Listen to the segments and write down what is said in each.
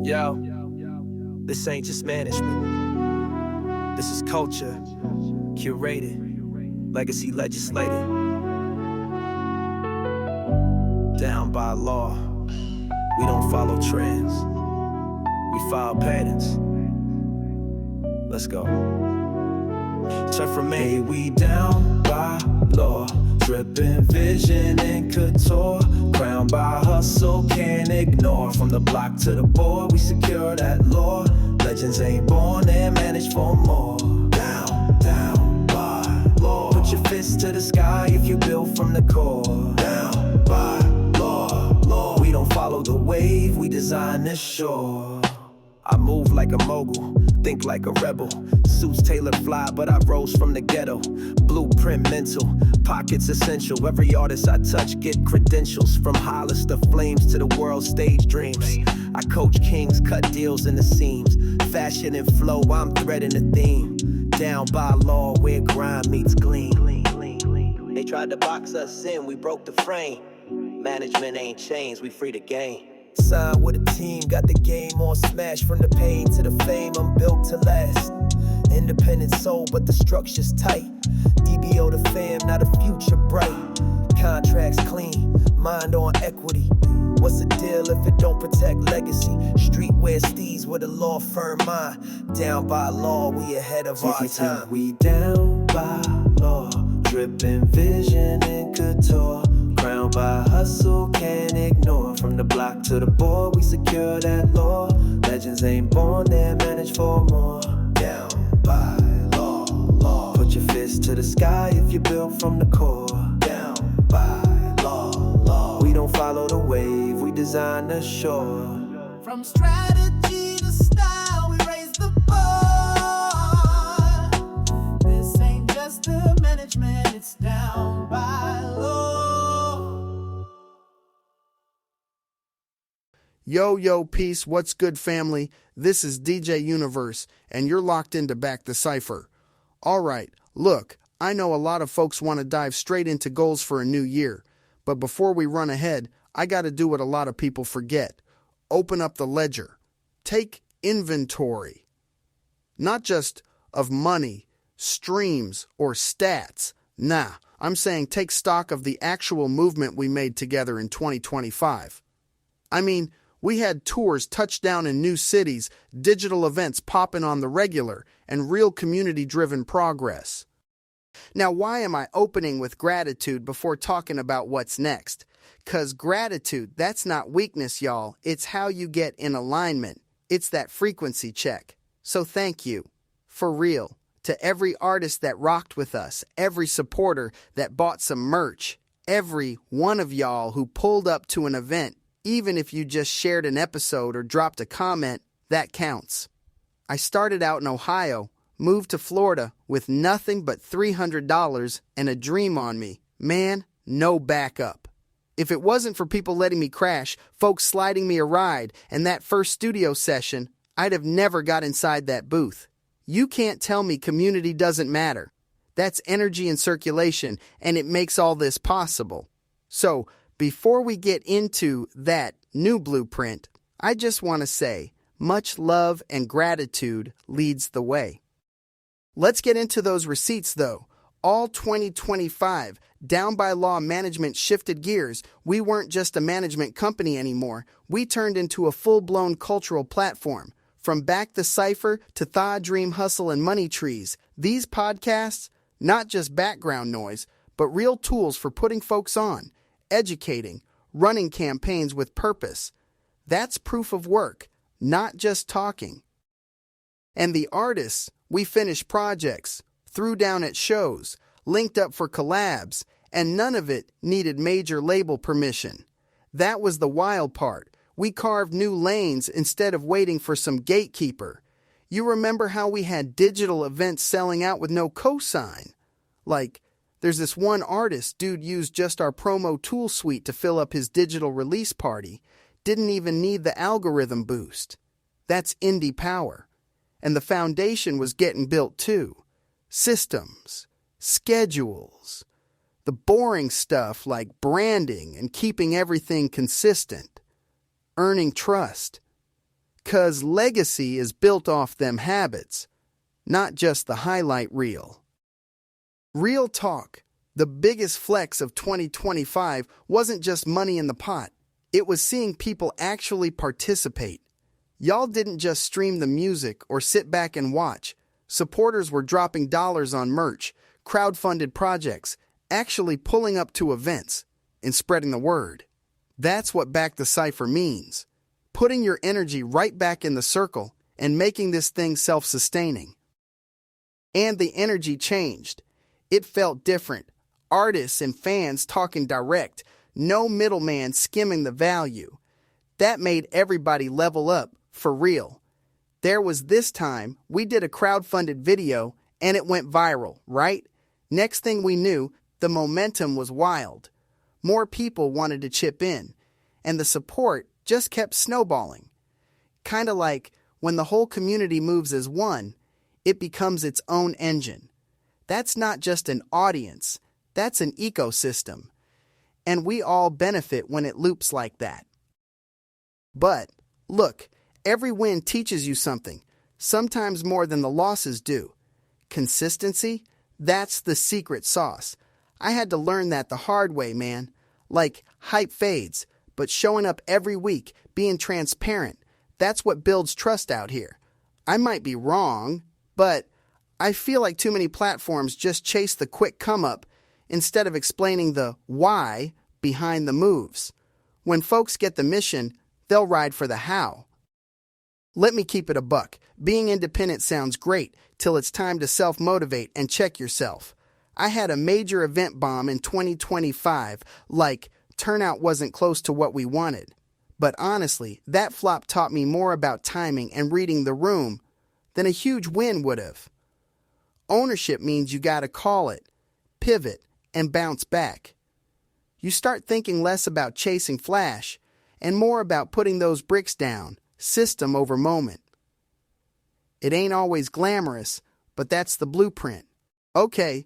Yo, this ain't just management. This is culture, curated, legacy legislated. Down by law, we don't follow trends. We follow patterns. Let's go. Turn from me, we down by law. Dripping vision and couture, crowned by hustle, can't ignore. From the block to the board, we secure that law. Legends ain't born, they're managed for more. Down by law. Put your fist to the sky if you build from the core. Down by law. We don't follow the wave, we design this shore. I move like a mogul, think like a rebel. Suits tailored fly, but I rose from the ghetto. Blueprint mental, pockets essential. Every artist I touch get credentials. From Hollis to Flames to the world stage dreams. I coach kings, cut deals in the seams. Fashion and flow, I'm threading the theme. Down by law, where grind meets gleam. They tried to box us in, we broke the frame. Management ain't changed, we free the game. Signed with a team, got the game on smash. From the pain to the fame, I'm built to last. Independent soul, but the structure's tight. DBO the fam, not a future bright. Contracts clean, mind on equity. What's the deal if it don't protect legacy? Streetwear steez with a law firm mind. Down by law, we ahead of our time. We down by law, dripping vision and couture. Crowned by hustle, can't ignore. From the block to the board, we secure that law. Legends ain't born, they're managed for more. Down by law. Put your fist to the sky if you build from the core. Down by law. We don't follow the wave, we design the shore. From strategy to style, we raise the bar. This ain't just the management, it's down by law. Yo, peace, what's good, family? This is DJ Universe, and you're locked into Back the Cypher. Alright, look, I know a lot of folks want to dive straight into goals for a new year, but before we run ahead, I gotta do what a lot of people forget. Open up the ledger. Take inventory. Not just of money, streams, or stats. Nah, I'm saying take stock of the actual movement we made together in 2025. I mean, we had tours touch down in new cities, digital events popping on the regular, and real community-driven progress. Now, why am I opening with gratitude before talking about what's next? 'Cause gratitude, that's not weakness, y'all. It's how you get in alignment. It's that frequency check. So thank you, for real, to every artist that rocked with us, every supporter that bought some merch, every one of y'all who pulled up to an event. Even if you just shared an episode or dropped a comment, that counts. I started out in Ohio, moved to Florida with nothing but $300 and a dream on me. Man, no backup. If it wasn't for people letting me crash, folks sliding me a ride, and that first studio session, I'd have never got inside that booth. You can't tell me community doesn't matter. That's energy in circulation, and it makes all this possible. So, before we get into that new blueprint, I just want to say, much love and gratitude leads the way. Let's get into those receipts, though. All 2025, Down by Law management shifted gears. We weren't just a management company anymore. We turned into a full-blown cultural platform. From Back the Cypher to Thaw Dream Hustle and Money Trees, these podcasts, not just background noise, but real tools for putting folks on, educating, running campaigns with purpose. That's proof of work, not just talking. And the artists, we finished projects, threw down at shows, linked up for collabs, and none of it needed major label permission. That was the wild part. We carved new lanes instead of waiting for some gatekeeper. You remember how we had digital events selling out with no cosign? Like, there's this one artist dude used just our promo tool suite to fill up his digital release party. Didn't even need the algorithm boost. That's indie power. And the foundation was getting built too. Systems, schedules, the boring stuff like branding and keeping everything consistent, earning trust. 'Cause legacy is built off them habits, not just the highlight reel. Real talk, the biggest flex of 2025 wasn't just money in the pot. It was seeing people actually participate. Y'all didn't just stream the music or sit back and watch. Supporters were dropping dollars on merch, crowdfunded projects, actually pulling up to events, and spreading the word. That's what Back the Cypher means. Putting your energy right back in the circle and making this thing self-sustaining. And the energy changed. It felt different. Artists and fans talking direct, no middleman skimming the value. That made everybody level up, for real. There was this time, we did a crowdfunded video and it went viral, right? Next thing we knew, the momentum was wild. More people wanted to chip in, and the support just kept snowballing. Kinda like when the whole community moves as one, it becomes its own engine. That's not just an audience, that's an ecosystem. And we all benefit when it loops like that. But, look, every win teaches you something, sometimes more than the losses do. Consistency? That's the secret sauce. I had to learn that the hard way, man. Like, hype fades, but showing up every week, being transparent, that's what builds trust out here. I might be wrong, but I feel like too many platforms just chase the quick come-up instead of explaining the why behind the moves. When folks get the mission, they'll ride for the how. Let me keep it a buck. Being independent sounds great till it's time to self-motivate and check yourself. I had a major event bomb in 2025, like turnout wasn't close to what we wanted. But honestly, that flop taught me more about timing and reading the room than a huge win would have. Ownership means you gotta call it, pivot, and bounce back. You start thinking less about chasing flash and more about putting those bricks down, system over moment. It ain't always glamorous, but that's the blueprint. Okay,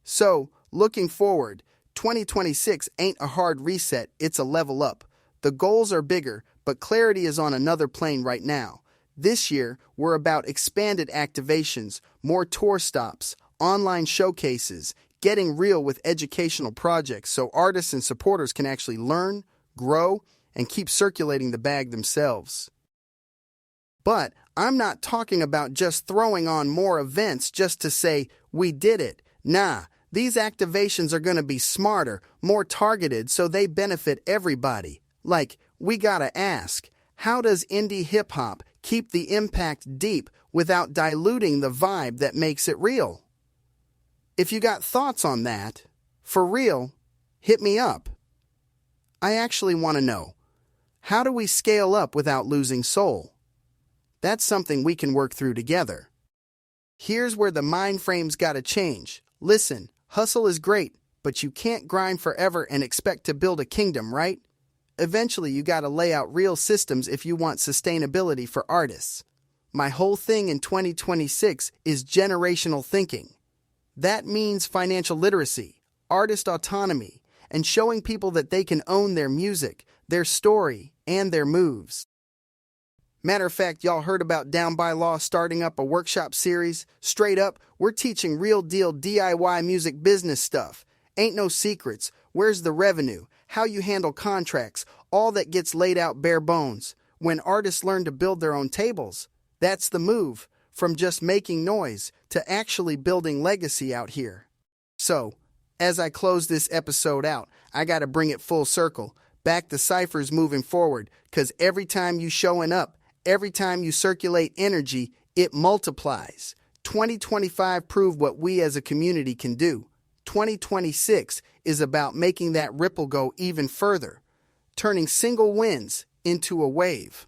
so looking forward, 2026 ain't a hard reset, it's a level up. The goals are bigger, but clarity is on another plane right now. This year, we're about expanded activations, more tour stops, online showcases, getting real with educational projects so artists and supporters can actually learn, grow, and keep circulating the bag themselves. But I'm not talking about just throwing on more events just to say, we did it. Nah, these activations are going to be smarter, more targeted so they benefit everybody. Like, we gotta ask, how does indie hip-hop keep the impact deep without diluting the vibe that makes it real? If you got thoughts on that, for real, hit me up. I actually want to know, how do we scale up without losing soul? That's something we can work through together. Here's where the mind frame's gotta change. Listen, hustle is great, but you can't grind forever and expect to build a kingdom, right? Eventually, you gotta lay out real systems if you want sustainability for artists. My whole thing in 2026 is generational thinking. That means financial literacy, artist autonomy, and showing people that they can own their music, their story, and their moves. Matter of fact, y'all heard about Down by Law starting up a workshop series? Straight up, we're teaching real deal DIY music business stuff. Ain't no secrets. Where's the revenue? How you handle contracts? All that gets laid out bare bones. When artists learn to build their own tables, that's the move. From just making noise to actually building legacy out here. So, as I close this episode out, I gotta bring it full circle. Back the ciphers moving forward, 'cause every time you showing up, every time you circulate energy, it multiplies. 2025 proved what we as a community can do. 2026 is about making that ripple go even further, turning single wins into a wave.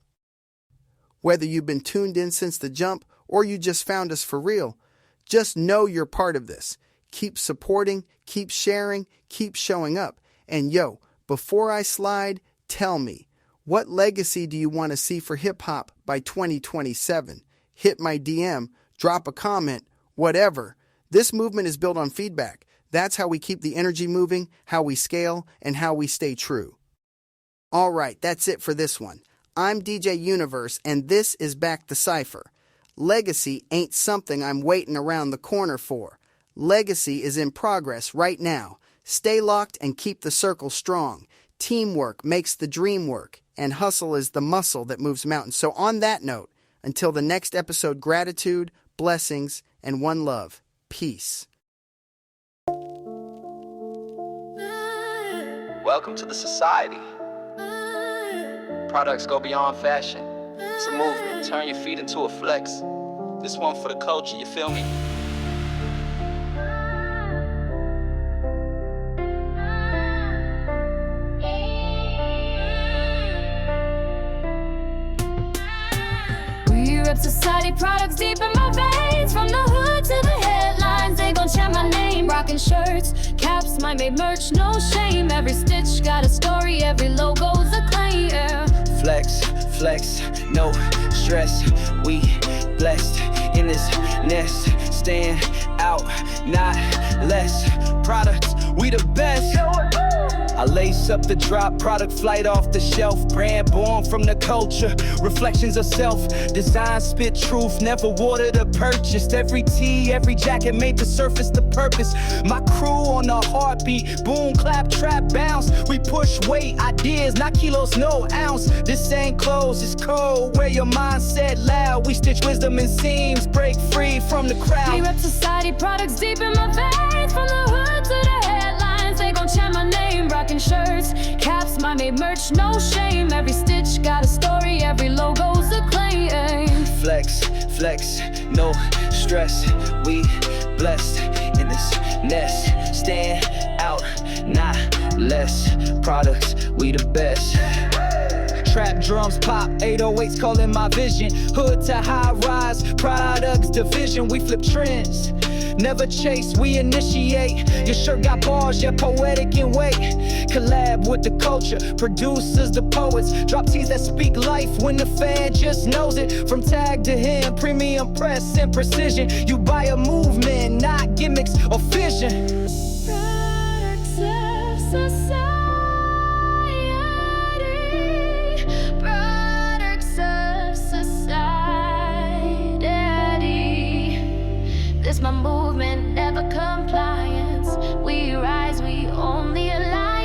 Whether you've been tuned in since the jump or you just found us for real, just know you're part of this. Keep supporting, keep sharing, keep showing up. And yo, before I slide, tell me, what legacy do you want to see for hip-hop by 2027? Hit my DM, drop a comment, whatever. This movement is built on feedback. That's how we keep the energy moving, how we scale, and how we stay true. All right, that's it for this one. I'm DJ Universe, and this is Back the Cypher. Legacy ain't something I'm waiting around the corner for. Legacy is in progress right now. Stay locked and keep the circle strong. Teamwork makes the dream work, and hustle is the muscle that moves mountains. So on that note, until the next episode, gratitude, blessings, and one love. Peace. Welcome to the society. Products go beyond fashion. It's a movement. Turn your feet into a flex. This one for the culture, you feel me? We rep society, products deep in my veins. From the hood to the headlines, they gon' chant my name. Rockin' shirts, caps, my made merch, no shame. Every stitch got a story, every logo's a claim. Yeah. Flex, flex, no stress. We blessed in this nest. Stand out, not less. Products, we the best. I lace up the drop, product flight off the shelf. Brand born from the culture, reflections of self. Design, spit truth, never watered or purchased. Every tee, every jacket made to surface the purpose. My crew on a heartbeat, boom, clap, trap, bounce. We push weight, ideas, not kilos, no ounce. This ain't clothes, it's cold. Wear your mindset loud. We stitch wisdom in seams, break free from the crowd. We rep society, products deep in my veins. From the hood to the headlines, they gon' chant my name. Rockin' shirts, caps, my made merch, no shame. Every stitch got a story, every logo's a claim. Flex, flex, no stress. We blessed in this nest. Stand out, not less. Products, we the best. Trap drums pop, 808s calling my vision. Hood to high rise, products division. We flip trends, never chase, we initiate. Your shirt got bars, yeah, poetic in weight. Collab with the culture, producers, the poets. Drop teas that speak life when the fan just knows it. From tag to him, premium press and precision. You buy a movement, not gimmicks or fission. Products of society. Products of society. This my movement, never compliance. We rise, we own the alliance.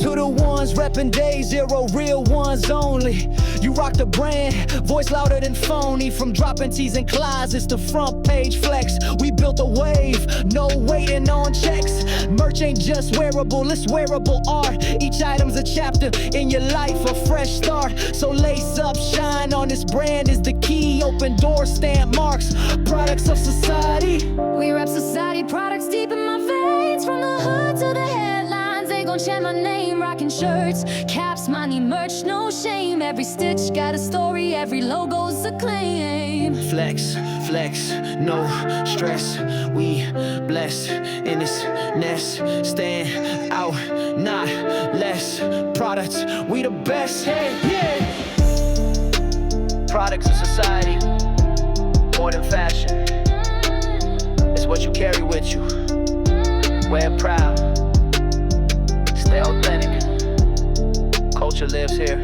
To the ones reppin' day zero, real ones only. You rock the brand, voice louder than phony. From dropping tees in closets to front page flex. We built a wave, no waiting on checks. Merch ain't just wearable, it's wearable art. Each item's a chapter in your life, a fresh start. So lace up, shine on this brand is the key. Open door, stamp marks, products of society. We rep society, products deep in my veins. From the hood to the headlines, they gon' chant my name. Rockin' shirts, caps, money, merch, no shame. Every stitch got a story, every logo's a claim. Flex, flex, no stress. We blessed in this nest. Stand out, not less. Products, we the best. Hey, yeah. Products of society, more than fashion. It's what you carry with you. Wear it proud. Stay authentic. Culture lives here.